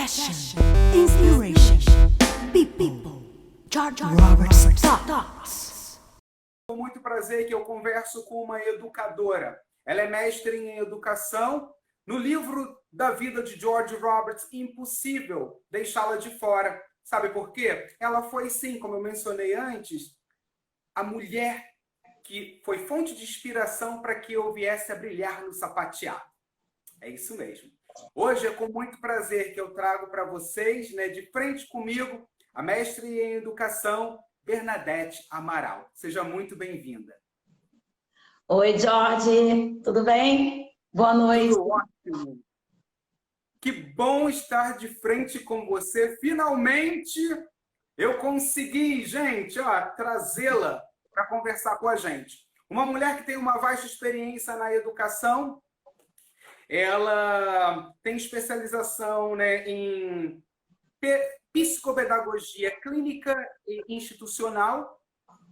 Passion, inspiration, people, George Roberts Talks. Com muito prazer que eu converso com uma educadora. Ela é mestre em educação. No livro da vida de George Roberts, impossível deixá-la de fora. Sabe por quê? Ela foi, sim, como eu mencionei antes, a mulher que foi fonte de inspiração para que eu viesse a brilhar no sapateado. É isso mesmo. Hoje é com muito prazer que eu trago para vocês, de frente comigo, a mestre em educação, Bernadette Amaral. Seja muito bem-vinda. Oi, Jorge, tudo bem? Boa noite. Tudo ótimo. Que bom estar de frente com você. Finalmente eu consegui, gente, trazê-la para conversar com a gente. Uma mulher que tem uma vasta experiência na educação. Ela tem especialização em psicopedagogia clínica e institucional.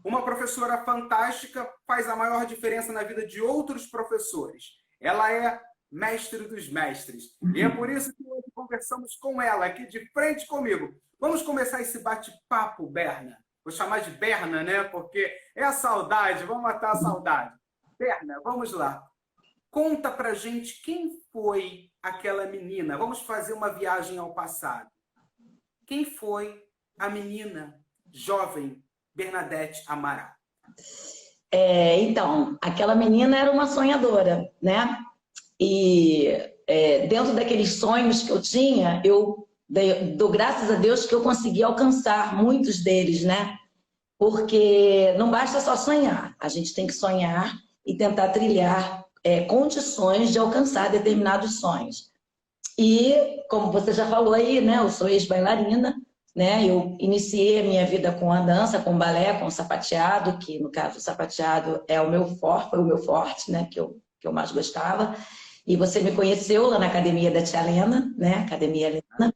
Uma professora fantástica, faz a maior diferença na vida de outros professores. Ela é mestre dos mestres. E é por isso que hoje conversamos com ela, aqui de frente comigo. Vamos começar esse bate-papo, Berna. Vou chamar de Berna, né? Porque é a saudade, vamos matar a saudade. Berna, vamos lá. Conta pra gente quem foi aquela menina. Vamos fazer uma viagem ao passado. Quem foi a menina jovem Bernadette Amaral? Então, aquela menina era uma sonhadora, né? E dentro daqueles sonhos que eu tinha, eu dou graças a Deus que eu consegui alcançar muitos deles, né? Porque não basta só sonhar, a gente tem que sonhar e tentar trilhar condições de alcançar determinados sonhos. E, como você já falou aí, né, eu sou ex-bailarina, né, eu iniciei a minha vida com a dança, com o balé, com o sapateado, que no caso o sapateado é o meu forte, foi o meu forte, né, que eu mais gostava. E você me conheceu lá na academia da Tia Lena, né, Academia Lena.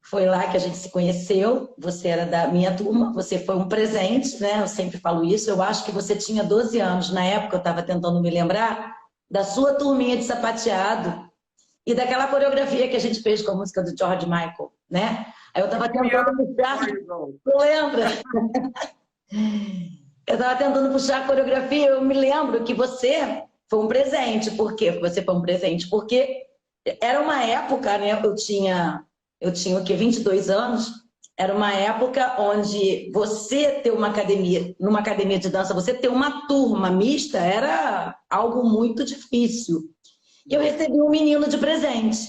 Foi lá que a gente se conheceu, você era da minha turma, você foi um presente, né, eu sempre falo isso, eu acho que você tinha 12 anos, na época eu estava tentando me lembrar da sua turminha de sapateado e daquela coreografia que a gente fez com a música do George Michael, né? Aí eu estava tentando puxar... Tu lembra? Eu estava tentando puxar a coreografia, eu me lembro que você foi um presente. Por quê? Você foi um presente porque era uma época, né? Eu tinha o quê? 22 anos. Era uma época onde você ter uma academia, numa academia de dança, você ter uma turma mista era algo muito difícil. E eu recebi um menino de presente,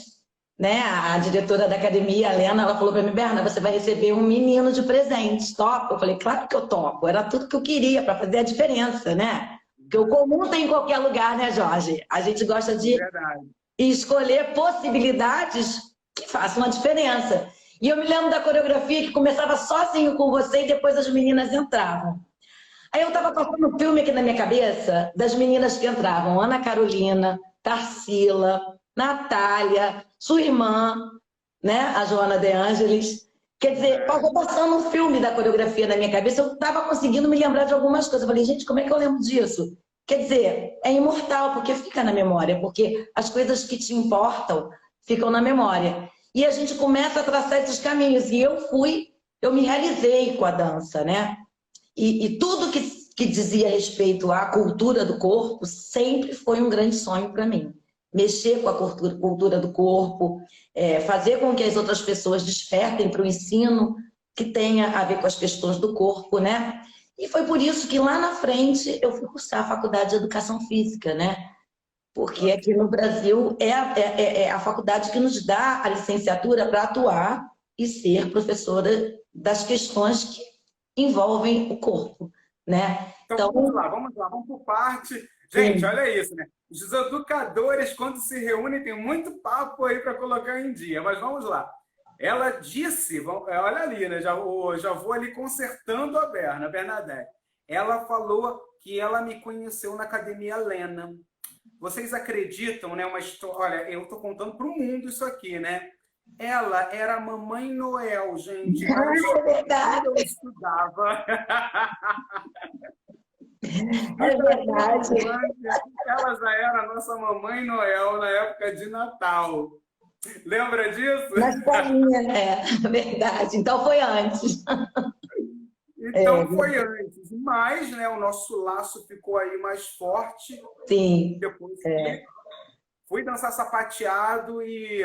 né? A diretora da academia, a Lena, ela falou para mim: Berna, você vai receber um menino de presente, topa? Eu falei: claro que eu topo, era tudo que eu queria para fazer a diferença, né? Porque o comum tem em qualquer lugar, né, Jorge? A gente gosta de escolher possibilidades que façam a diferença. E eu me lembro da coreografia que começava sozinho com você e depois as meninas entravam. Aí eu estava passando um filme aqui na minha cabeça das meninas que entravam. Ana Carolina, Tarsila, Natália, sua irmã, né? A Joana De Angelis. Quer dizer, estava passando um filme da coreografia na minha cabeça. Eu estava conseguindo me lembrar de algumas coisas. Eu falei: gente, como é que eu lembro disso? Quer dizer, é imortal, porque fica na memória. Porque as coisas que te importam ficam na memória. E a gente começa a traçar esses caminhos. E eu me realizei com a dança, né? E tudo que dizia respeito à cultura do corpo sempre foi um grande sonho para mim. Mexer com a cultura do corpo, fazer com que as outras pessoas despertem para o ensino que tenha a ver com as questões do corpo, né? E foi por isso que lá na frente eu fui cursar a Faculdade de Educação Física, né? Porque aqui no Brasil é a faculdade que nos dá a licenciatura para atuar e ser professora das questões que envolvem o corpo, né? Então vamos lá, vamos por parte. Gente, sim, olha isso, né? Os educadores, quando se reúnem, tem muito papo aí para colocar em dia, mas vamos lá. Ela disse, olha ali, né? Já vou ali consertando a Bernadette. Ela falou que ela me conheceu na Academia Lena. Vocês acreditam, né? Uma história. Olha, eu estou contando para o mundo isso aqui, né? Ela era a Mamãe Noel, gente. É verdade. Eu estudava. É verdade. Ela já era a nossa Mamãe Noel na época de Natal. Lembra disso? Na escolinha, é verdade. Então foi antes. Então foi antes, mas, né, o nosso laço ficou aí mais forte Sim, depois que fui dançar sapateado e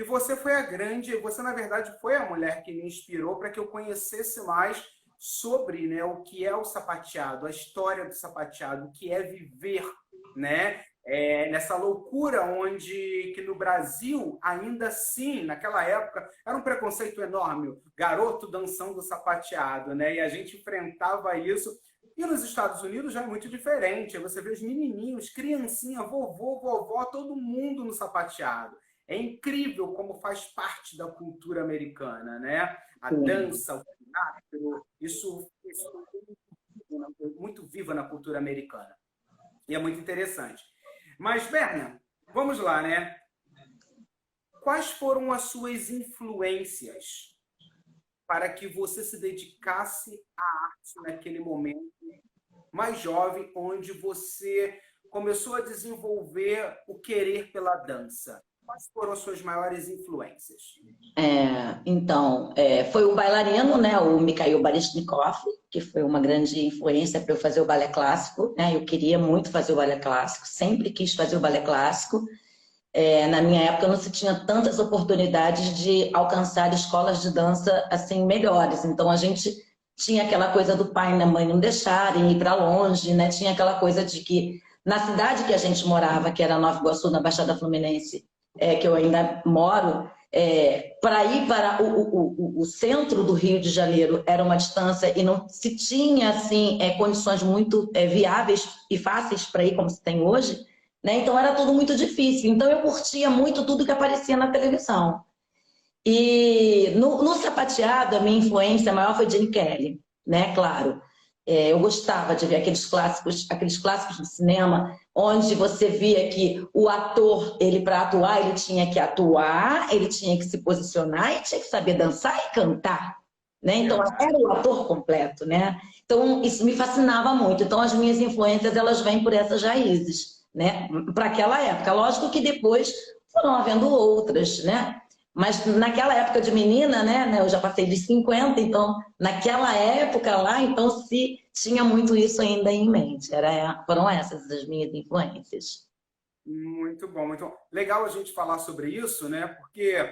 você foi a grande, você na verdade foi a mulher que me inspirou para que eu conhecesse mais sobre, né, o que é o sapateado, a história do sapateado, o que é viver, né, nessa loucura onde que no Brasil ainda assim, naquela época, era um preconceito enorme, o garoto dançando sapateado, né, e a gente enfrentava isso. E nos Estados Unidos já é muito diferente. Você vê os menininhos, criancinha, vovô, vovó, todo mundo no sapateado. É incrível como faz parte da cultura americana, né? A dança, o teatro, isso é muito viva na cultura americana. E é muito interessante. Mas, Berna, vamos lá, né? Quais foram as suas influências para que você se dedicasse à arte naquele momento mais jovem, onde você começou a desenvolver o querer pela dança? Quais foram as suas maiores influências? Foi o bailarino, né, o Mikhail Baryshnikov, que foi uma grande influência para eu fazer o balé clássico, né? Eu queria muito fazer o balé clássico, sempre quis fazer o balé clássico. Na minha época não se tinha tantas oportunidades de alcançar escolas de dança assim melhores, então a gente tinha aquela coisa do pai e da mãe não deixarem ir para longe, né? Tinha aquela coisa de que na cidade que a gente morava, que era Nova Iguaçu, na Baixada Fluminense, que eu ainda moro, para ir para o centro do Rio de Janeiro era uma distância e não se tinha assim condições muito viáveis e fáceis para ir como se tem hoje, né? Então era tudo muito difícil. Então eu curtia muito tudo que aparecia na televisão. E no sapateado, a minha influência maior foi Gene Kelly, né? Claro. Eu gostava de ver aqueles clássicos do cinema, onde você via que o ator, ele para atuar, ele tinha que atuar, ele tinha que se posicionar e tinha que saber dançar e cantar, né? Então era o ator completo, né? Então isso me fascinava muito. Então as minhas influências, elas vêm por essas raízes, né? Para aquela época. Lógico que depois foram havendo outras, né? Mas naquela época de menina, né, eu já passei de 50, então naquela época lá, então se tinha muito isso ainda em mente. Foram essas as minhas influências. Muito bom, muito bom. Legal a gente falar sobre isso, né? Porque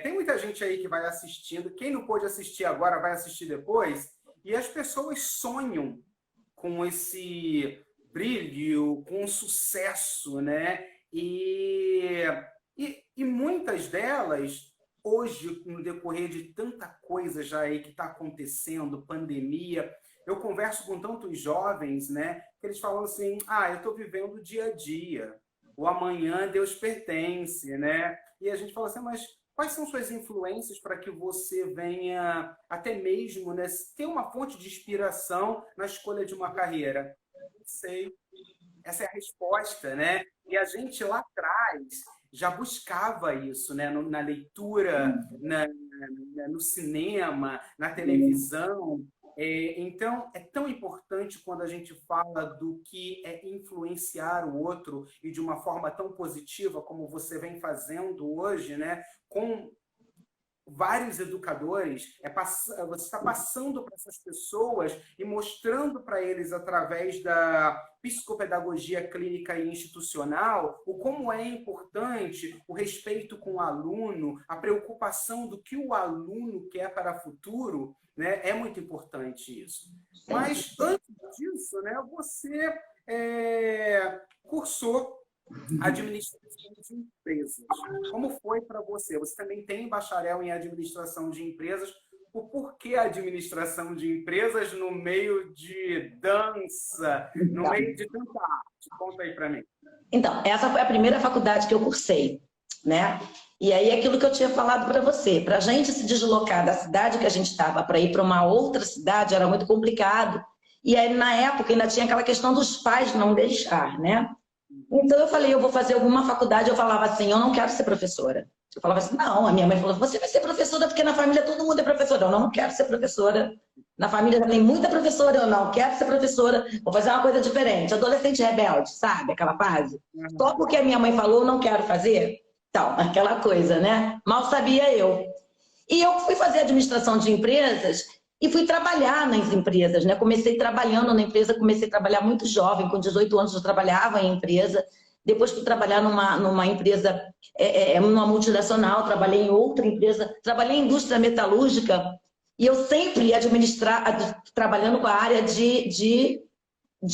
tem muita gente aí que vai assistindo. Quem não pôde assistir agora vai assistir depois. E as pessoas sonham com esse brilho, com o sucesso, né? E muitas delas, hoje, no decorrer de tanta coisa já aí que está acontecendo, pandemia, eu converso com tantos jovens, né, que eles falam assim, eu estou vivendo o dia a dia, o amanhã Deus pertence, né? E a gente fala assim, mas quais são suas influências para que você venha até mesmo, né, ter uma fonte de inspiração na escolha de uma carreira? Não sei. Essa é a resposta, né? E a gente lá atrás já buscava isso, né? Na leitura, no cinema, na televisão. Então, é tão importante quando a gente fala do que é influenciar o outro e de uma forma tão positiva como você vem fazendo hoje, né? Com vários educadores, você está passando para essas pessoas e mostrando para eles, através da psicopedagogia clínica e institucional, o como é importante o respeito com o aluno, a preocupação do que o aluno quer para o futuro, né? É muito importante isso. Mas, antes disso, né, você cursou administração de empresas. Como foi para você? Você também tem bacharel em administração de empresas. O porquê administração de empresas no meio de dança, no meio de tanta arte? Conta aí para mim. Então, essa foi a primeira faculdade que eu cursei, né? E aí, aquilo que eu tinha falado para você, para a gente se deslocar da cidade que a gente estava para ir para uma outra cidade era muito complicado. E aí, na época, ainda tinha aquela questão dos pais não deixar, né? Então eu falei, eu vou fazer alguma faculdade. Eu falava assim, eu não quero ser professora. Eu falava assim, não. A minha mãe falou, você vai ser professora porque na família todo mundo é professora. Eu não quero ser professora. Na família já tem muita professora. Eu não quero ser professora. Vou fazer uma coisa diferente. Adolescente rebelde, sabe? Aquela fase. Só porque a minha mãe falou, eu não quero fazer. Então, aquela coisa, né? Mal sabia eu. E eu fui fazer administração de empresas e fui trabalhar nas empresas, né? Comecei trabalhando na empresa, comecei a trabalhar muito jovem, com 18 anos eu trabalhava em empresa. Depois fui trabalhar numa empresa, numa multinacional, trabalhei em outra empresa, trabalhei em indústria metalúrgica e eu sempre trabalhando com a área de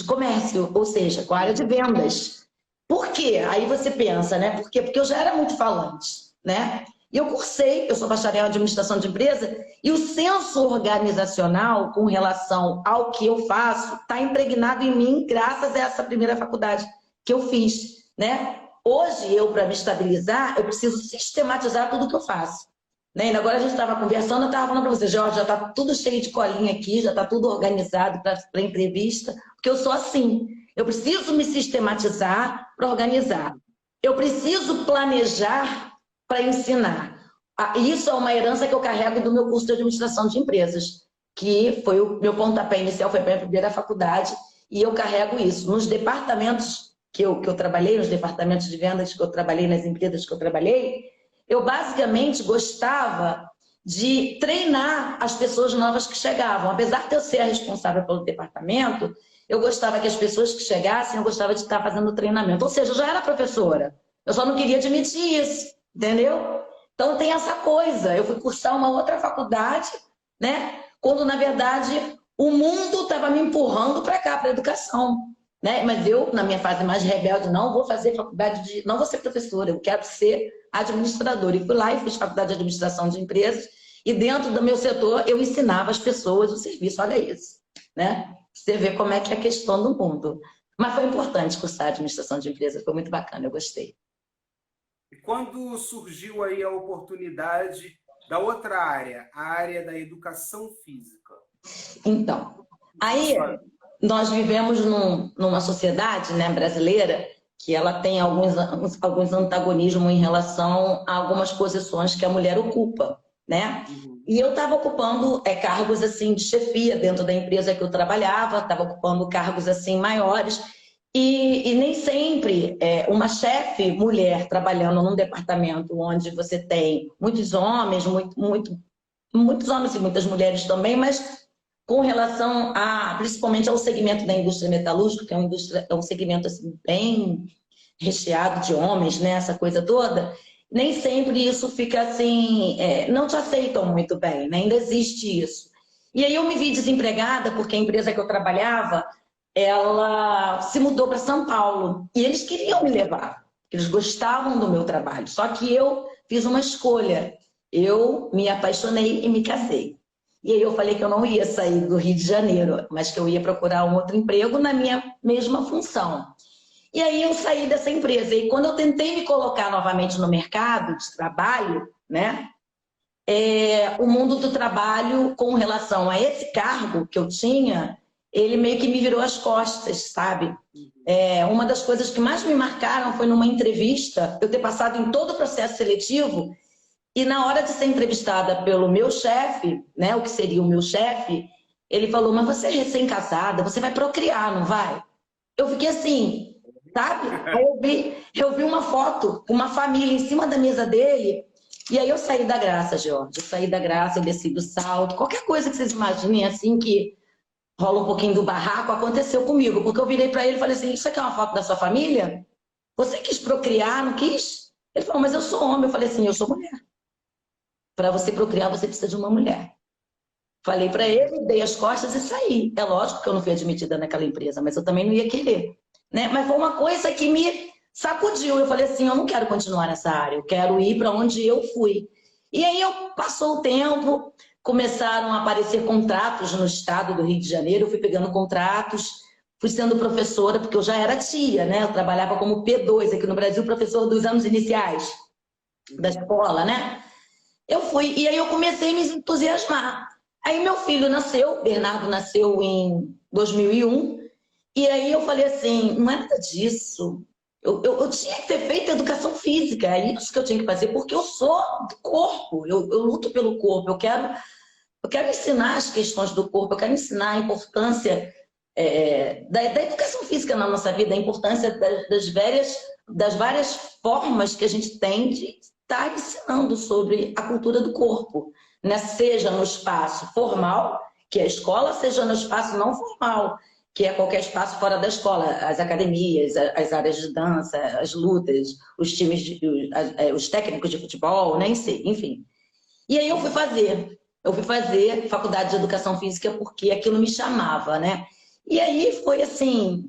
comércio, ou seja, com a área de vendas. Por quê? Aí você pensa, né? Por quê? Porque eu já era muito falante, né? E eu cursei, eu sou bacharel em administração de empresa, e o senso organizacional com relação ao que eu faço está impregnado em mim graças a essa primeira faculdade que eu fiz, né? Hoje, eu, para me estabilizar, eu preciso sistematizar tudo que eu faço. Né? E agora a gente estava conversando, eu estava falando para você, Jorge, já está tudo cheio de colinha aqui, já está tudo organizado para a entrevista, porque eu sou assim. Eu preciso me sistematizar para organizar. Eu preciso planejar para ensinar. Isso é uma herança que eu carrego do meu curso de administração de empresas, que foi o meu pontapé inicial, foi a minha primeira faculdade, e eu carrego isso. Nos departamentos que eu trabalhei, nos departamentos de vendas que eu trabalhei, nas empresas que eu trabalhei, eu basicamente gostava de treinar as pessoas novas que chegavam. Apesar de eu ser a responsável pelo departamento, eu gostava que as pessoas que chegassem, eu gostava de estar fazendo treinamento. Ou seja, eu já era professora, eu só não queria admitir isso, entendeu? Então tem essa coisa, eu fui cursar uma outra faculdade, né? Quando na verdade o mundo estava me empurrando para cá, para a educação, né? Mas eu, na minha fase mais rebelde, não vou fazer faculdade não vou ser professora, eu quero ser administradora. E fui lá e fiz faculdade de administração de empresas, e dentro do meu setor eu ensinava as pessoas o serviço, olha isso, né? Você vê como é que é a questão do mundo. Mas foi importante cursar administração de empresas, foi muito bacana, eu gostei. E quando surgiu aí a oportunidade da outra área, a área da educação física? Então, aí nós vivemos numa sociedade, né, brasileira, que ela tem alguns antagonismos em relação a algumas posições que a mulher ocupa, né? E eu estava ocupando cargos assim de chefia dentro da empresa que eu trabalhava, estava ocupando cargos assim maiores, e nem sempre uma chefe mulher trabalhando num departamento onde você tem muitos homens, muitos homens e muitas mulheres também, mas com relação principalmente ao segmento da indústria metalúrgica, que é um segmento assim, bem recheado de homens, né, essa coisa toda, nem sempre isso fica assim, não te aceitam muito bem, né? Ainda existe isso. E aí eu me vi desempregada porque a empresa que eu trabalhava, ela se mudou para São Paulo e eles queriam me levar, eles gostavam do meu trabalho, só que eu fiz uma escolha, eu me apaixonei e me casei. E aí eu falei que eu não ia sair do Rio de Janeiro, mas que eu ia procurar um outro emprego na minha mesma função. E aí eu saí dessa empresa. E quando eu tentei me colocar novamente no mercado de trabalho, né, o mundo do trabalho com relação a esse cargo que eu tinha, ele meio que me virou as costas, sabe? Uma das coisas que mais me marcaram foi numa entrevista, eu ter passado em todo o processo seletivo, e na hora de ser entrevistada pelo meu chefe, né, o que seria o meu chefe, ele falou, mas você é recém-casada, você vai procriar, não vai? Eu fiquei assim, sabe? Aí eu vi uma foto com uma família em cima da mesa dele, e aí eu saí da graça, Jorge. Eu saí da graça, eu desci do salto, qualquer coisa que vocês imaginem assim que rola um pouquinho do barraco, aconteceu comigo, porque eu virei para ele e falei assim, isso aqui é uma foto da sua família? Você quis procriar, não quis? Ele falou, mas eu sou homem. Eu falei assim, eu sou mulher. Para você procriar, você precisa de uma mulher. Falei para ele, dei as costas e saí. É lógico que eu não fui admitida naquela empresa, mas eu também não ia querer, né? Mas foi uma coisa que me sacudiu. Eu falei assim, eu não quero continuar nessa área, eu quero ir para onde eu fui. E aí passou o tempo, começaram a aparecer contratos no estado do Rio de Janeiro, eu fui pegando contratos, fui sendo professora, porque eu já era tia, né? Eu trabalhava como P2 aqui no Brasil, professora dos anos iniciais da escola, né? Eu fui, e aí eu comecei a me entusiasmar. Aí meu filho nasceu, Bernardo nasceu em 2001, e aí eu falei assim, não é nada disso. Eu tinha que ter feito educação física, é isso que eu tinha que fazer, porque eu sou do corpo, eu luto pelo corpo, eu quero ensinar as questões do corpo, eu quero ensinar a importância da educação física na nossa vida, a importância das das várias formas que a gente tem de estar ensinando sobre a cultura do corpo, né? Seja no espaço formal, que é a escola, seja no espaço não formal, que é qualquer espaço fora da escola, as academias, as áreas de dança, as lutas, os times, os técnicos de futebol, nem sei, enfim. E aí eu fui fazer faculdade de educação física porque aquilo me chamava, né? E aí foi assim,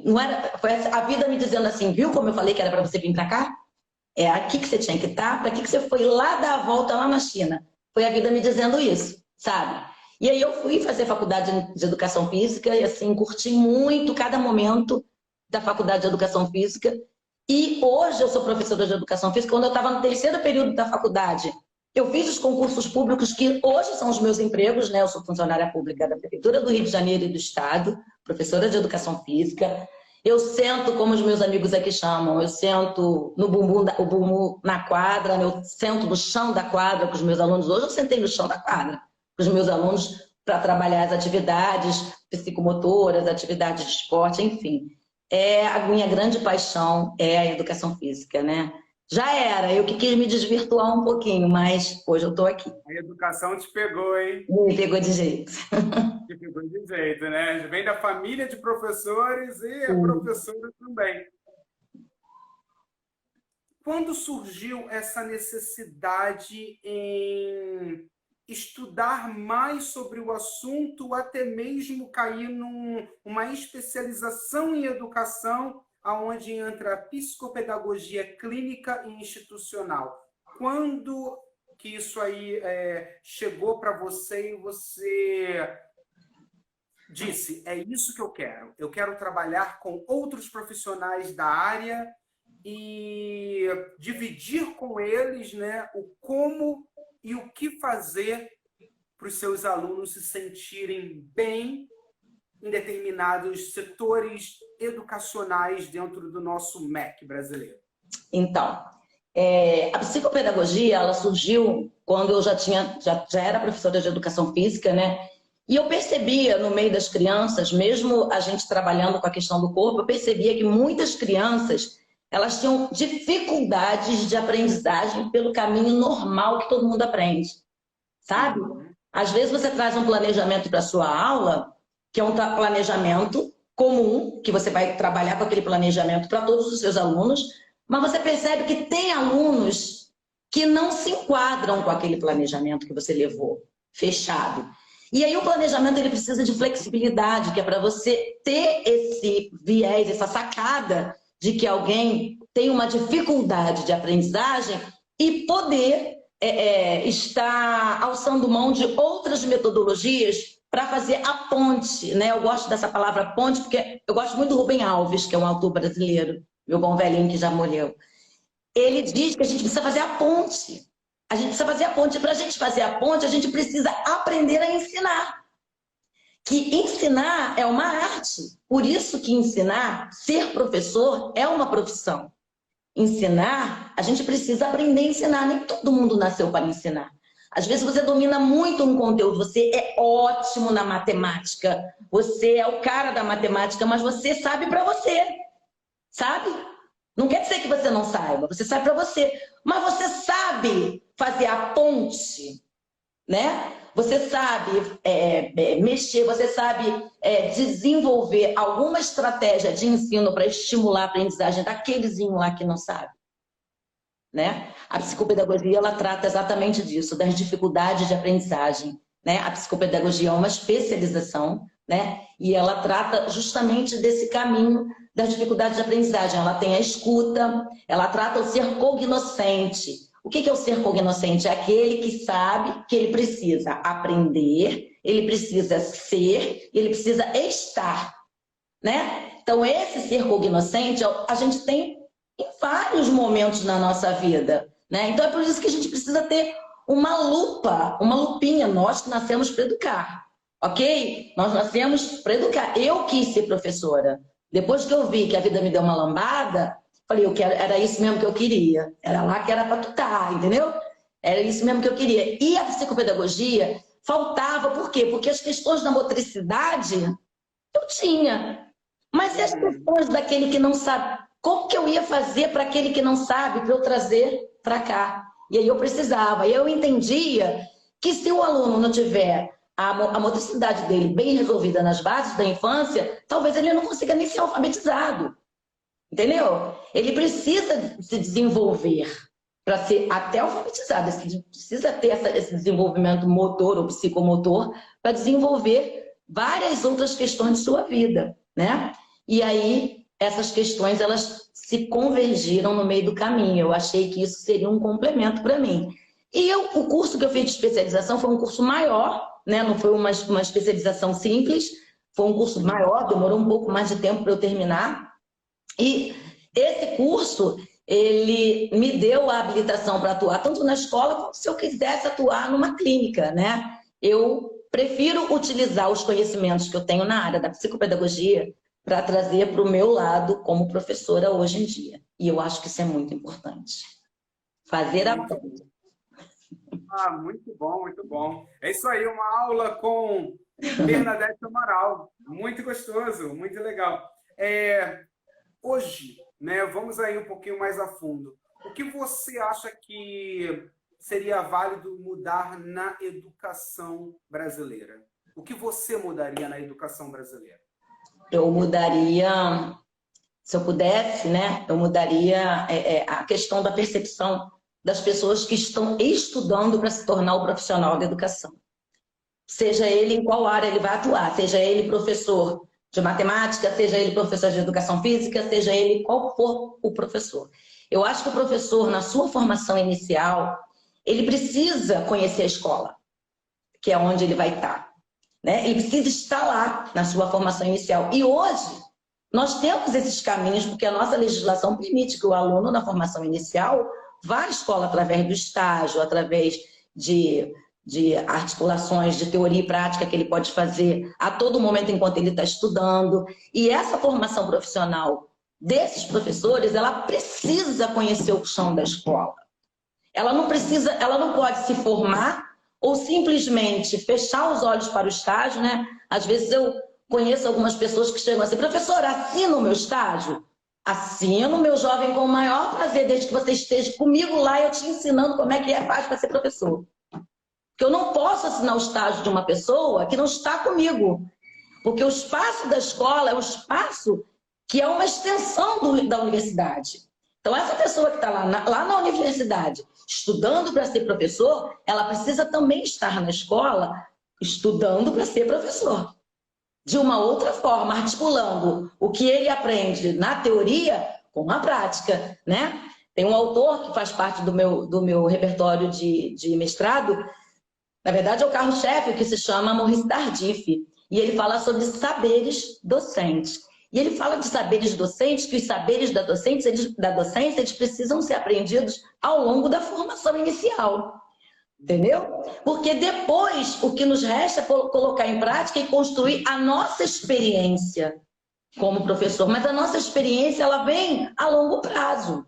não era, foi a vida me dizendo assim, viu como eu falei que era para você vir para cá? É aqui que você tinha que estar, para que você foi lá dar a volta lá na China? Foi a vida me dizendo isso, sabe? E aí eu fui fazer faculdade de educação física e assim, curti muito cada momento da faculdade de educação física. E hoje eu sou professora de educação física. Quando eu estava no terceiro período da faculdade, eu fiz os concursos públicos que hoje são os meus empregos, né? Eu sou funcionária pública da Prefeitura do Rio de Janeiro e do Estado, professora de educação física. Eu sento, como os meus amigos aqui chamam, eu sento no bumbum na quadra, eu sento no chão da quadra com os meus alunos. Hoje eu sentei no chão da quadra com os meus alunos para trabalhar as atividades psicomotoras, atividades de esporte, enfim. A minha grande paixão é a educação física, né? Já era, eu que quis me desvirtuar um pouquinho, mas hoje eu estou aqui. A educação te pegou, hein? Me pegou de jeito. Te pegou de jeito, né? Vem da família de professores e é professora também. Quando surgiu essa necessidade em estudar mais sobre o assunto, até mesmo cair numa especialização em educação, onde entra a psicopedagogia clínica e institucional? Quando que isso aí chegou para você e você disse, é isso que eu quero trabalhar com outros profissionais da área e dividir com eles, né, o como e o que fazer para os seus alunos se sentirem bem em determinados setores educacionais dentro do nosso MEC brasileiro? Então, a psicopedagogia, ela surgiu quando eu já era professora de educação física, né? E eu percebia no meio das crianças, mesmo a gente trabalhando com a questão do corpo, eu percebia que muitas crianças, elas tinham dificuldades de aprendizagem pelo caminho normal que todo mundo aprende, sabe? Às vezes você traz um planejamento para a sua aula, que é um planejamento comum, que você vai trabalhar com aquele planejamento para todos os seus alunos, mas você percebe que tem alunos que não se enquadram com aquele planejamento que você levou, fechado. E aí o planejamento ele precisa de flexibilidade, que é para você ter esse viés, essa sacada de que alguém tem uma dificuldade de aprendizagem e poder estar alçando mão de outras metodologias para fazer a ponte, né? Eu gosto dessa palavra ponte porque eu gosto muito do Rubem Alves, que é um autor brasileiro, meu bom velhinho que já morreu. Ele diz que a gente precisa fazer a ponte. A gente precisa fazer a ponte. Para a gente fazer a ponte, a gente precisa aprender a ensinar. Que ensinar é uma arte. Por isso que ensinar, ser professor, é uma profissão. Ensinar, a gente precisa aprender a ensinar. Nem todo mundo nasceu para ensinar. Às vezes você domina muito um conteúdo, você é ótimo na matemática, você é o cara da matemática, mas você sabe para você, sabe? Não quer dizer que você não saiba, você sabe para você, mas você sabe fazer a ponte, né? Você sabe mexer, você sabe desenvolver alguma estratégia de ensino para estimular a aprendizagem daquelezinho lá que não sabe. Né? A psicopedagogia ela trata exatamente disso, das dificuldades de aprendizagem. Né? A psicopedagogia é uma especialização, né? E ela trata justamente desse caminho das dificuldades de aprendizagem. Ela tem a escuta, ela trata o ser cognoscente. O que é o ser cognoscente? É aquele que sabe que ele precisa aprender, ele precisa ser, ele precisa estar. Né? Então, esse ser cognoscente, a gente tem em vários momentos na nossa vida, né? Então é por isso que a gente precisa ter uma lupa, uma lupinha. Nós que nascemos para educar, ok? Nós nascemos para educar. Eu quis ser professora. Depois que eu vi que a vida me deu uma lambada, falei, era isso mesmo que eu queria. Era lá que era para tu estar, entendeu? Era isso mesmo que eu queria. E a psicopedagogia faltava, por quê? Porque as questões da motricidade eu tinha. Mas e as questões daquele que não sabe como que eu ia fazer para aquele que não sabe, para eu trazer para cá? E aí eu precisava. E eu entendia que se o aluno não tiver a motricidade dele bem resolvida nas bases da infância, talvez ele não consiga nem ser alfabetizado. Entendeu? Ele precisa se desenvolver para ser até alfabetizado. Ele precisa ter esse desenvolvimento motor ou psicomotor para desenvolver várias outras questões de sua vida, né? E aí, essas questões, elas se convergiram no meio do caminho. Eu achei que isso seria um complemento para mim. E o curso que eu fiz de especialização foi um curso maior, né? Não foi uma especialização simples, foi um curso maior, demorou um pouco mais de tempo para eu terminar. E esse curso, ele me deu a habilitação para atuar tanto na escola quanto se eu quisesse atuar numa clínica, né? Eu prefiro utilizar os conhecimentos que eu tenho na área da psicopedagogia para trazer para o meu lado como professora hoje em dia. E eu acho que isso é muito importante. Fazer a... Muito bom, muito bom. É isso aí, uma aula com Bernadette Amaral. Muito gostoso, muito legal. Hoje, né, vamos aí um pouquinho mais a fundo. O que você acha que seria válido mudar na educação brasileira? O que você mudaria na educação brasileira? Eu mudaria, se eu pudesse, né, eu mudaria a questão da percepção das pessoas que estão estudando para se tornar o profissional da educação. Seja ele em qual área ele vai atuar, seja ele professor de matemática, seja ele professor de educação física, seja ele qual for o professor. Eu acho que o professor, na sua formação inicial, ele precisa conhecer a escola, que é onde ele vai estar, né? Ele precisa estar lá na sua formação inicial. E hoje, nós temos esses caminhos, porque a nossa legislação permite que o aluno, na formação inicial, vá à escola através do estágio, através de articulações de teoria e prática que ele pode fazer a todo momento enquanto ele está estudando. E essa formação profissional desses professores, ela precisa conhecer o chão da escola. Ela não pode se formar ou simplesmente fechar os olhos para o estágio, né? Às vezes eu conheço algumas pessoas que chegam assim: professor, assina o meu estágio? Assino, meu jovem, com o maior prazer, desde que você esteja comigo lá, eu te ensinando como é que faz para ser professor. Porque eu não posso assinar o estágio de uma pessoa que não está comigo. Porque o espaço da escola é um espaço que é uma extensão da universidade. Então, essa pessoa que está lá na universidade, estudando para ser professor, ela precisa também estar na escola estudando para ser professor. De uma outra forma, articulando o que ele aprende na teoria com a prática, né? Tem um autor que faz parte do meu repertório de mestrado, na verdade é o carro-chefe, que se chama Maurice Tardif, e ele fala sobre saberes docentes. E ele fala de saberes docentes, que os saberes da docência, eles precisam ser aprendidos ao longo da formação inicial. Entendeu? Porque depois o que nos resta é colocar em prática e construir a nossa experiência como professor. Mas a nossa experiência, ela vem a longo prazo.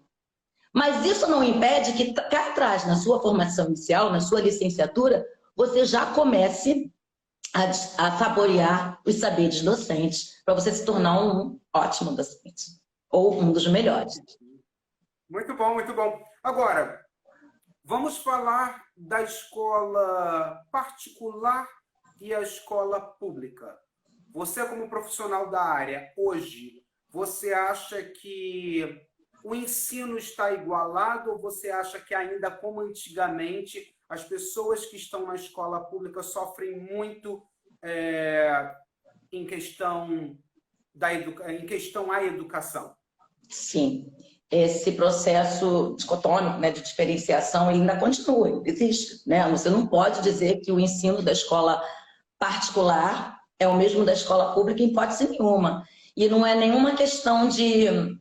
Mas isso não impede que cá atrás, na sua formação inicial, na sua licenciatura, você já comece a saborear os saberes docentes para você se tornar um ótimo docente. Ou um dos melhores. Muito bom, muito bom. Agora, vamos falar da escola particular e a escola pública. Você, como profissional da área, hoje, você acha que o ensino está igualado ou você acha que ainda, como antigamente, as pessoas que estão na escola pública sofrem muito em questão à educação? Sim. Esse processo dicotômico, né, de diferenciação, ele ainda continua, ele existe, né? Você não pode dizer que o ensino da escola particular é o mesmo da escola pública em hipótese nenhuma. E não é nenhuma questão de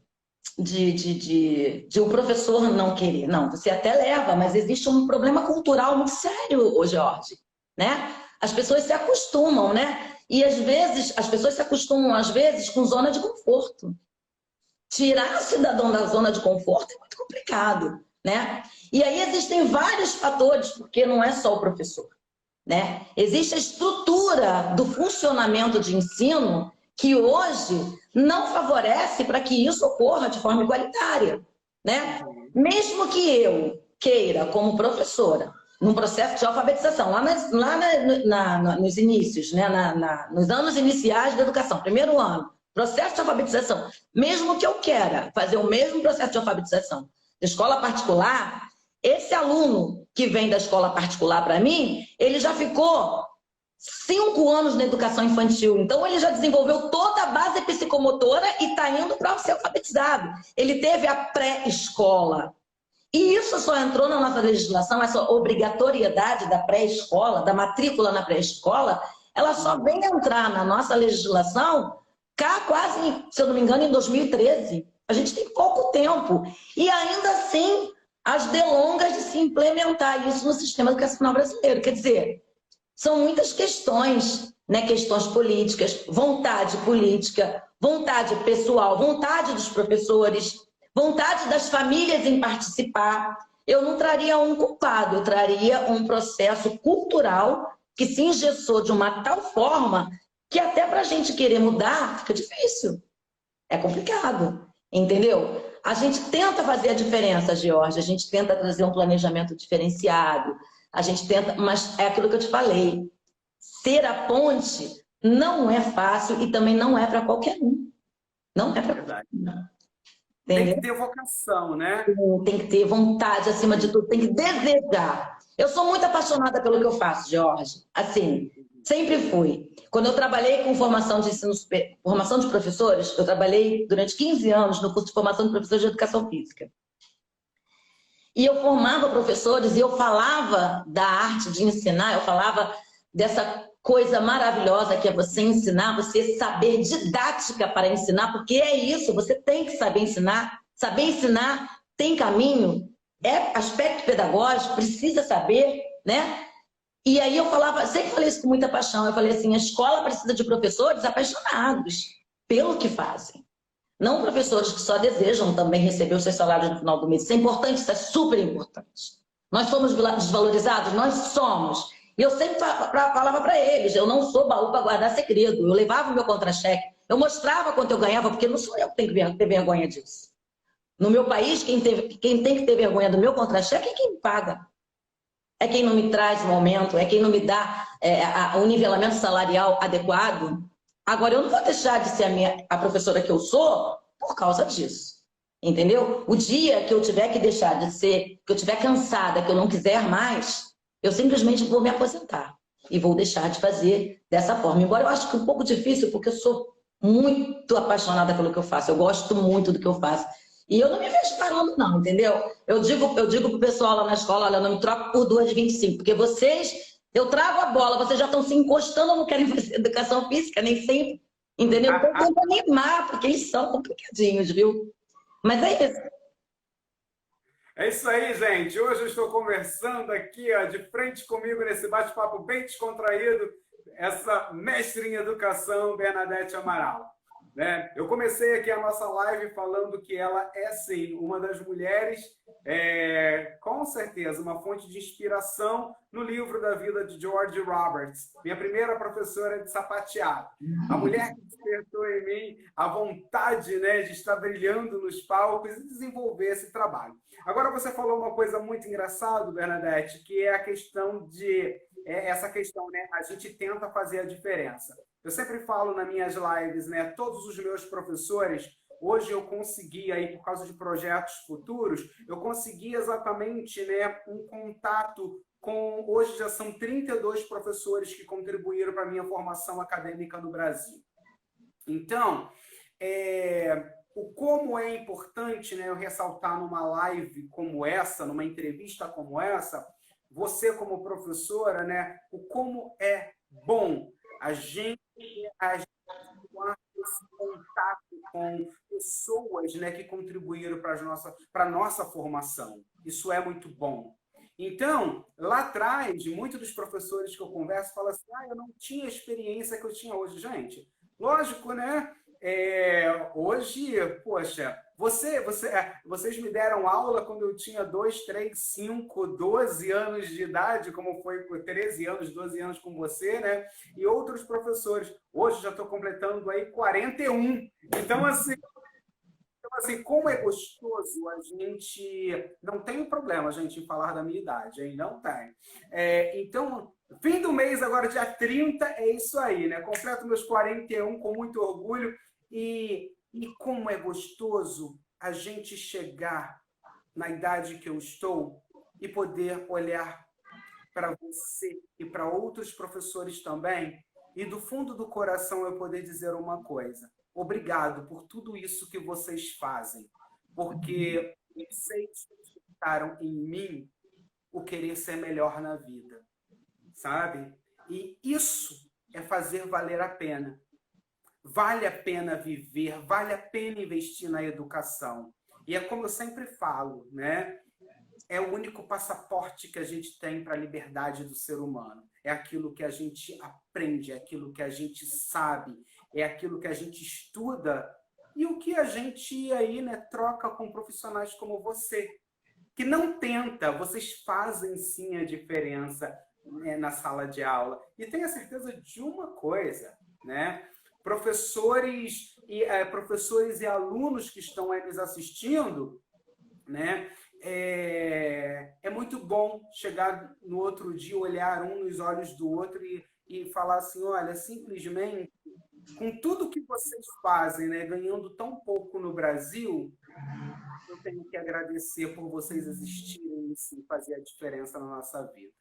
o professor não querer. Não, você até leva, mas existe um problema cultural muito sério, ô Jorge, né? As pessoas se acostumam, né? E às vezes, as pessoas se acostumam, às vezes, com zona de conforto. Tirar o cidadão da zona de conforto é muito complicado, né? E aí existem vários fatores, porque não é só o professor, né? Existe a estrutura do funcionamento de ensino que hoje não favorece para que isso ocorra de forma igualitária, né? Mesmo que eu queira, como professora, num processo de alfabetização, nos inícios, né? Nos anos iniciais da educação, primeiro ano, processo de alfabetização, mesmo que eu queira fazer o mesmo processo de alfabetização de escola particular, esse aluno que vem da escola particular para mim, ele já ficou 5 anos na educação infantil, então ele já desenvolveu toda a base psicomotora e está indo para ser alfabetizado. Ele teve a pré-escola. E isso só entrou na nossa legislação, essa obrigatoriedade da pré-escola, da matrícula na pré-escola, ela só vem entrar na nossa legislação cá quase, se eu não me engano, em 2013. A gente tem pouco tempo. E ainda assim, as delongas de se implementar isso no sistema educacional brasileiro. Quer dizer, são muitas questões, né? Questões políticas, vontade política, vontade pessoal, vontade dos professores, vontade das famílias em participar. Eu não traria um culpado, eu traria um processo cultural que se engessou de uma tal forma que até para a gente querer mudar fica difícil. É complicado, entendeu? A gente tenta fazer a diferença, Georgia, a gente tenta trazer um planejamento diferenciado, a gente tenta, mas é aquilo que eu te falei, ser a ponte não é fácil e também não é para qualquer um. Não é para qualquer um. Tem que ter vocação, né? Tem que ter vontade, acima de tudo, tem que desejar. Eu sou muito apaixonada pelo que eu faço, Georgia. Assim, sempre fui. Quando eu trabalhei com formação de ensino formação de professores, eu trabalhei durante 15 anos no curso de formação de professores de educação física. E eu formava professores e eu falava da arte de ensinar, eu falava dessa coisa maravilhosa que é você ensinar, você saber didática para ensinar, porque é isso, você tem que saber ensinar tem caminho, é aspecto pedagógico, precisa saber, né? E aí eu falava, sempre falei isso com muita paixão, eu falei assim, a escola precisa de professores apaixonados pelo que fazem. Não professores que só desejam também receber os seus salários no final do mês. Isso é importante, isso é super importante. Nós somos desvalorizados? Nós somos. E eu sempre falava para eles, eu não sou baú para guardar segredo. Eu levava o meu contra-cheque, eu mostrava quanto eu ganhava, porque não sou eu que tenho que ter vergonha disso. No meu país, quem tem que ter vergonha do meu contra-cheque é quem me paga. É quem não me traz no aumento, é quem não me dá o nivelamento salarial adequado. Agora, eu não vou deixar de ser a professora que eu sou por causa disso. Entendeu? O dia que eu tiver que deixar de ser, que eu estiver cansada, que eu não quiser mais, eu simplesmente vou me aposentar. E vou deixar de fazer dessa forma. Embora eu acho que é um pouco difícil, porque eu sou muito apaixonada pelo que eu faço. Eu gosto muito do que eu faço. E eu não me vejo parando, não, entendeu? Eu digo pro pessoal lá na escola, olha, eu não me troco por 2 de 25, porque vocês, eu trago a bola, vocês já estão se encostando, não querem fazer educação física, nem sempre, entendeu? Então, eu tento animar, porque eles são complicadinhos, viu? Mas é isso. É isso aí, gente. Hoje eu estou conversando aqui, ó, de frente comigo, nesse bate-papo bem descontraído, essa mestre em educação, Bernadette Amaral. Né? Eu comecei aqui a nossa live falando que ela é, sim, uma das mulheres, com certeza, uma fonte de inspiração no livro da vida de George Roberts, minha primeira professora de sapateado. A mulher que despertou em mim a vontade, né, de estar brilhando nos palcos e desenvolver esse trabalho. Agora você falou uma coisa muito engraçada, Bernadette, que é a questão de... essa questão, né? A gente tenta fazer a diferença. Eu sempre falo nas minhas lives, né? Todos os meus professores, hoje eu consegui, aí, por causa de projetos futuros, eu consegui exatamente, né, um contato com... Hoje já são 32 professores que contribuíram para a minha formação acadêmica no Brasil. Então, como é importante, né, eu ressaltar numa live como essa, numa entrevista como essa, você como professora, né, o como é bom a gente ter esse contato com pessoas, né, que contribuíram para a nossa formação. Isso é muito bom. Então, lá atrás, muitos dos professores que eu converso falam assim, eu não tinha a experiência que eu tinha hoje. Gente, lógico, né? Hoje, poxa, Vocês me deram aula quando eu tinha 2, 3, 5, 12 anos de idade, como foi por 13 anos, 12 anos com você, né? E outros professores. Hoje já estou completando aí 41. Então, assim, como é gostoso a gente... Não tem problema, gente, em falar da minha idade, hein? Não tem. Então, fim do mês, agora dia 30, é isso aí, né? Completo meus 41 com muito orgulho. E como é gostoso a gente chegar na idade que eu estou e poder olhar para você e para outros professores também, e do fundo do coração eu poder dizer uma coisa. Obrigado por tudo isso que vocês fazem, porque vocês despertaram em mim o querer ser melhor na vida, sabe? E isso é fazer valer a pena. Vale a pena viver, vale a pena investir na educação. E é como eu sempre falo, né? É o único passaporte que a gente tem para a liberdade do ser humano. É aquilo que a gente aprende, é aquilo que a gente sabe, é aquilo que a gente estuda e o que a gente aí, né, troca com profissionais como você, que não tenta, vocês fazem sim a diferença, né, na sala de aula. E tenha certeza de uma coisa, né? Professores e alunos que estão aí nos assistindo, né? É muito bom chegar no outro dia, olhar um nos olhos do outro e falar assim, olha, simplesmente, com tudo que vocês fazem, né, ganhando tão pouco no Brasil, eu tenho que agradecer por vocês existirem e fazer a diferença na nossa vida.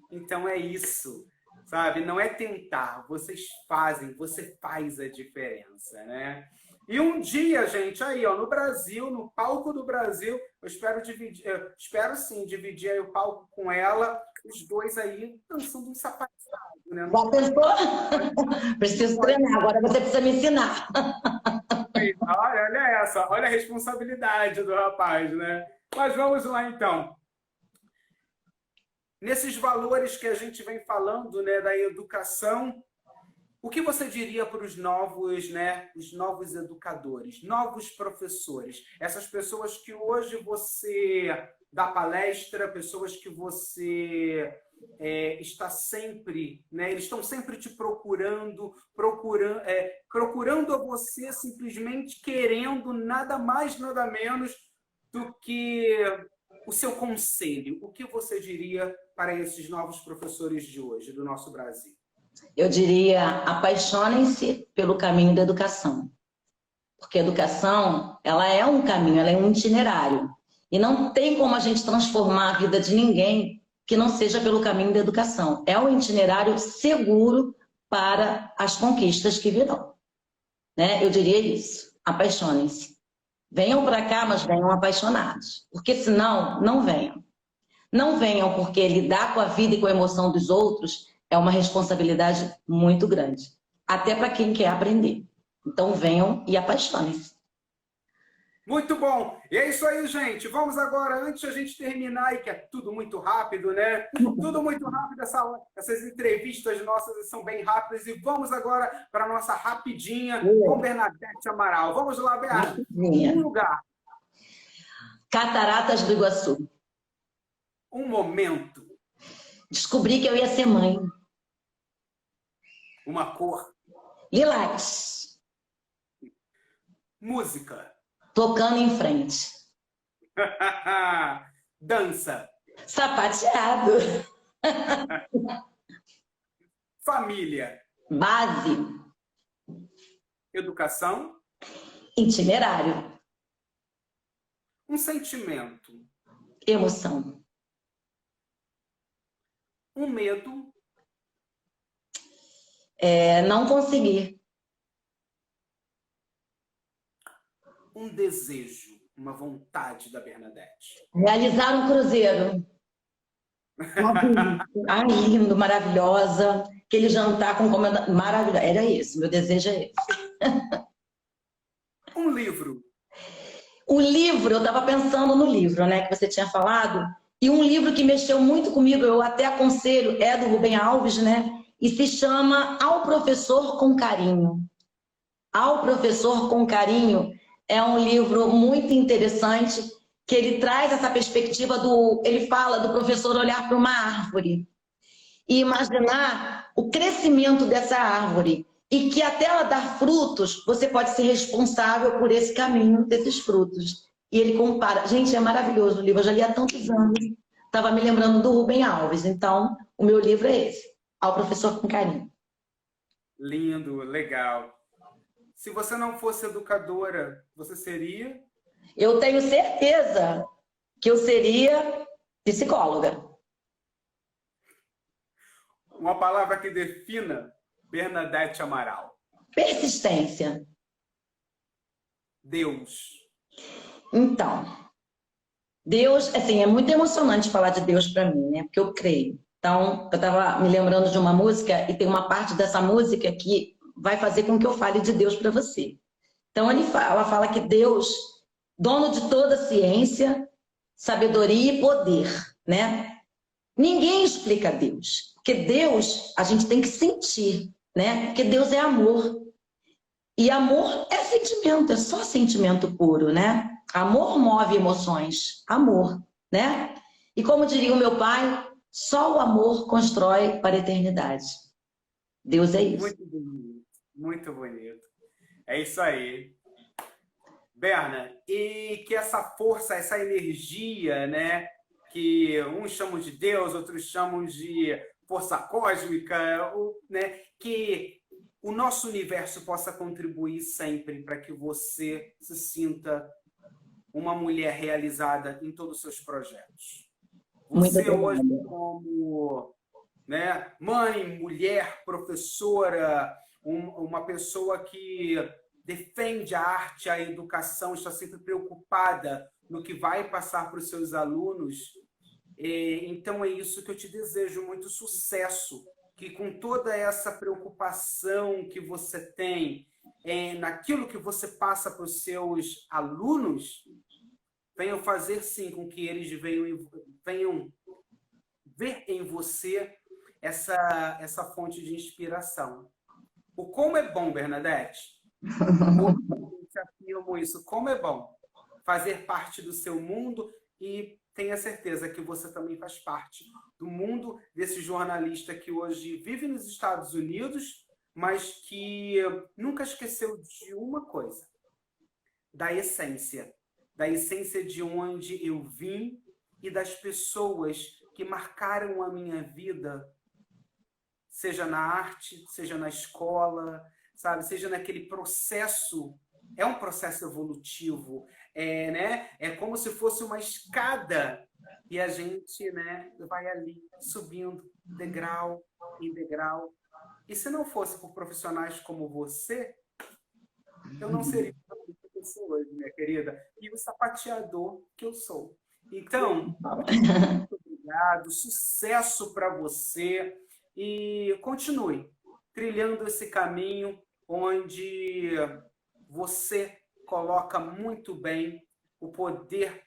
Então é isso, sabe? Não é tentar, vocês fazem, você faz a diferença, né? E um dia, gente, aí, ó, no Brasil, no palco do Brasil, eu espero sim dividir aí o palco com ela, os dois aí dançando um sapateado, né? Já pensou? Preciso treinar, agora você precisa me ensinar. Olha a responsabilidade do rapaz, né? Mas vamos lá, então. Nesses valores que a gente vem falando, né, da educação, o que você diria para os novos, né, os novos educadores, novos professores, essas pessoas que hoje você dá palestra, pessoas que você está sempre, né, eles estão sempre te procurando a você, simplesmente querendo nada mais, nada menos do que o seu conselho. O que você diria para esses novos professores de hoje, do nosso Brasil? Eu diria, apaixonem-se pelo caminho da educação. Porque a educação, ela é um caminho, ela é um itinerário. E não tem como a gente transformar a vida de ninguém que não seja pelo caminho da educação. É um itinerário seguro para as conquistas que virão. Né? Eu diria isso, apaixonem-se. Venham para cá, mas venham apaixonados. Porque senão, não venham. Não venham porque lidar com a vida e com a emoção dos outros é uma responsabilidade muito grande. Até para quem quer aprender. Então venham e apaixonem-se. Muito bom. E é isso aí, gente. Vamos agora, antes de a gente terminar, e que é tudo muito rápido, né? Tudo muito rápido, essas entrevistas nossas são bem rápidas. E vamos agora para a nossa rapidinha com Bernadette Amaral. Vamos lá, Bernadette. Um lugar. Cataratas do Iguaçu. Um momento. Descobri que eu ia ser mãe. Uma cor. Lilás. Música. Tocando em frente. Dança. Sapateado. Família. Base. Educação. Itinerário. Um sentimento. Emoção. Um medo. Não conseguir. Um desejo, uma vontade da Bernadette. Realizar um cruzeiro. Ai, lindo, maravilhosa. Aquele jantar com comida maravilhosa. Era isso, meu desejo é esse. Um livro. O livro, eu estava pensando no livro, né, que você tinha falado, e um livro que mexeu muito comigo, eu até aconselho, é do Rubem Alves, né, e se chama Ao Professor com Carinho. Ao Professor com Carinho é um livro muito interessante, que ele traz essa perspectiva ele fala do professor olhar para uma árvore e imaginar o crescimento dessa árvore. E que até ela dar frutos, você pode ser responsável por esse caminho desses frutos. E ele compara. Gente, é maravilhoso o livro. Eu já li há tantos anos. Estava me lembrando do Rubem Alves. Então, o meu livro é esse. Ao Professor com Carinho. Lindo, legal. Se você não fosse educadora, você seria? Eu tenho certeza que eu seria psicóloga. Uma palavra que defina Bernadette Amaral. Persistência. Deus. Então, Deus, assim, é muito emocionante falar de Deus para mim, né? Porque eu creio. Então, eu estava me lembrando de uma música e tem uma parte dessa música que vai fazer com que eu fale de Deus para você. Então, ela fala que Deus, dono de toda a ciência, sabedoria e poder, né? Ninguém explica Deus. Porque Deus, a gente tem que sentir, né? Porque Deus é amor. E amor é sentimento, é só sentimento puro, né? Amor move emoções, amor, né? E como diria o meu pai, só o amor constrói para a eternidade. Deus é isso. Muito bonito, muito bonito. É isso aí. Berna, e que essa força, essa energia, né? Que uns chamam de Deus, outros chamam de força cósmica, né? Que o nosso universo possa contribuir sempre para que você se sinta uma mulher realizada em todos os seus projetos. Você hoje, como, né, mãe, mulher, professora, uma pessoa que defende a arte, a educação, está sempre preocupada no que vai passar para os seus alunos. Então é isso que eu te desejo, muito sucesso, que com toda essa preocupação que você tem naquilo que você passa para os seus alunos, venham fazer sim com que eles venham ver em você essa fonte de inspiração. O como é bom, Bernadette, eu te afirmo isso, como é bom fazer parte do seu mundo e tenha certeza que você também faz parte do mundo desse jornalista que hoje vive nos Estados Unidos, mas que nunca esqueceu de uma coisa, da essência de onde eu vim e das pessoas que marcaram a minha vida, seja na arte, seja na escola, sabe, seja naquele processo. É um processo evolutivo, né? É como se fosse uma escada e a gente, né, vai ali subindo degrau em degrau. E se não fosse por profissionais como você, eu não seria essa pessoa hoje, minha querida, e o sapateador que eu sou. Então, muito obrigado, sucesso para você e continue trilhando esse caminho onde você coloca muito bem o poder,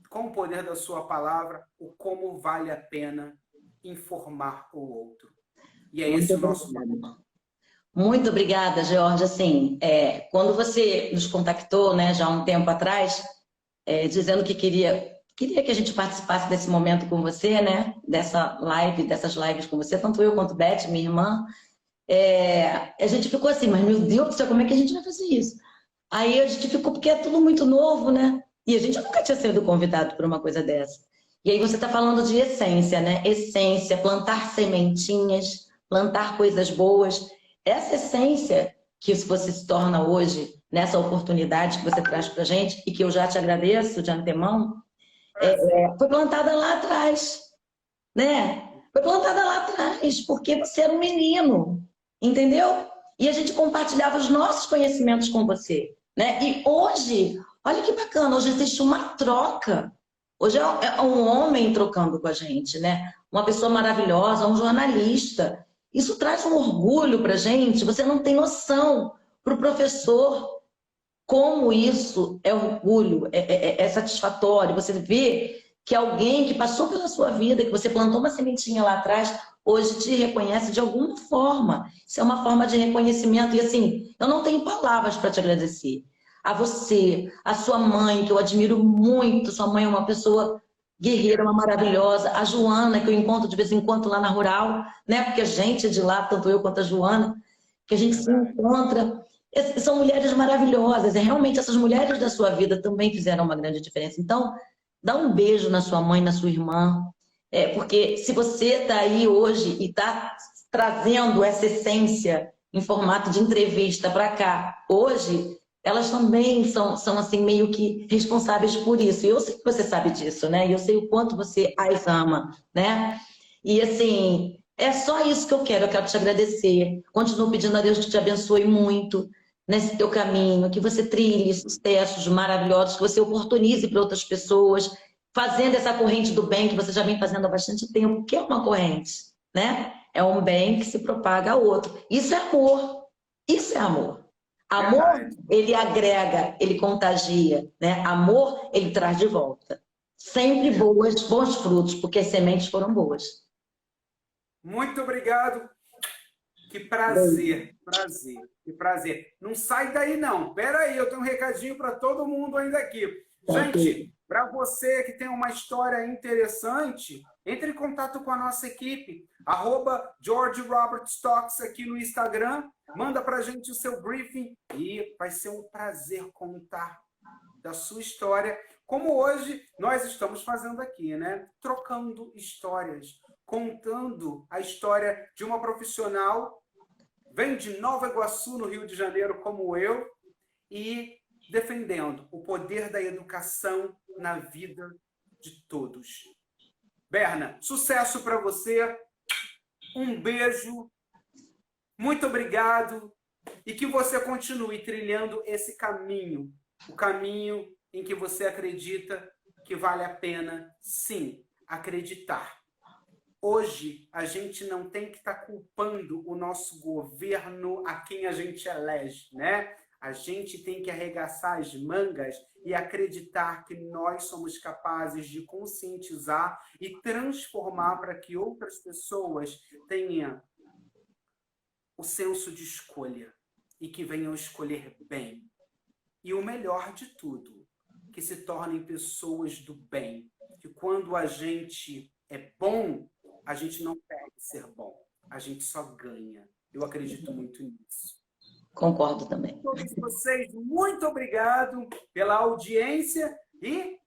com o poder da sua palavra, o como vale a pena informar o outro. E é esse o nosso papel. Muito obrigada, Georgia. Assim, quando você nos contactou, né, já há um tempo atrás, dizendo que queria que a gente participasse desse momento com você, né, dessas lives com você, tanto eu quanto Beth, minha irmã, a gente ficou assim, mas meu Deus do céu, como é que a gente vai fazer isso? Aí a gente ficou, porque é tudo muito novo, né? E a gente nunca tinha sido convidado por uma coisa dessa. E aí você está falando de essência, né? Essência, plantar sementinhas, plantar coisas boas. Essa essência que você se torna hoje, nessa oportunidade que você traz para a gente, e que eu já te agradeço de antemão, foi plantada lá atrás, né? Foi plantada lá atrás, porque você era um menino, entendeu? E a gente compartilhava os nossos conhecimentos com você, né? E hoje, olha que bacana, hoje existe uma troca. Hoje é um homem trocando com a gente, né? Uma pessoa maravilhosa, um jornalista. Isso traz um orgulho para a gente, você não tem noção. Para o professor, como isso é orgulho, é satisfatório. Você vê que alguém que passou pela sua vida, que você plantou uma sementinha lá atrás, hoje te reconhece de alguma forma. Isso é uma forma de reconhecimento. E assim, eu não tenho palavras para te agradecer. a você, a sua mãe, que eu admiro muito. Sua mãe é uma pessoa guerreira, uma maravilhosa. A Joana, que eu encontro de vez em quando lá na Rural, né? Porque a gente é de lá, tanto eu quanto a Joana, que a gente se encontra. São mulheres maravilhosas. E realmente essas mulheres da sua vida também fizeram uma grande diferença. Então, dá um beijo na sua mãe, na sua irmã. Porque se você está aí hoje e está trazendo essa essência em formato de entrevista para cá, hoje, elas também são assim, meio que responsáveis por isso. E eu sei que você sabe disso, né? E eu sei o quanto você as ama, né? E assim, é só isso que eu quero te agradecer. Continuo pedindo a Deus que te abençoe muito nesse teu caminho, que você trilhe sucessos maravilhosos, que você oportunize para outras pessoas, fazendo essa corrente do bem que você já vem fazendo há bastante tempo, que é uma corrente, né? É um bem que se propaga a outro. Isso é amor. Isso é amor. Amor, ele agrega, ele contagia, né? Amor, ele traz de volta. Sempre bons frutos, porque as sementes foram boas. Muito obrigado. Que prazer, que prazer. Não sai daí, não. Pera aí, eu tenho um recadinho para todo mundo ainda aqui. Gente, para você que tem uma história interessante, entre em contato com a nossa equipe, @GeorgeRobertsTalks aqui no Instagram, manda para a gente o seu briefing e vai ser um prazer contar da sua história, como hoje nós estamos fazendo aqui, né? Trocando histórias, contando a história de uma profissional, vem de Nova Iguaçu, no Rio de Janeiro, como eu, e defendendo o poder da educação na vida de todos. Berna, sucesso para você, um beijo, muito obrigado, e que você continue trilhando esse caminho, o caminho em que você acredita que vale a pena, sim, acreditar. Hoje, a gente não tem que estar culpando o nosso governo a quem a gente elege, né? A gente tem que arregaçar as mangas e acreditar que nós somos capazes de conscientizar e transformar para que outras pessoas tenham o senso de escolha e que venham escolher bem. E o melhor de tudo, que se tornem pessoas do bem. Que quando a gente é bom, a gente não perde ser bom. A gente só ganha. Eu acredito muito nisso. Concordo também. Todos vocês, muito obrigado pela audiência e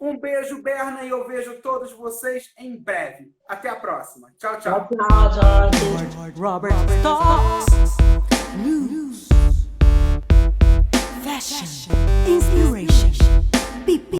um beijo, Berna, e eu vejo todos vocês em breve. Até a próxima. Tchau, tchau. Tchau, Jorge. Robert Talks. News. Fashion. Inspiration.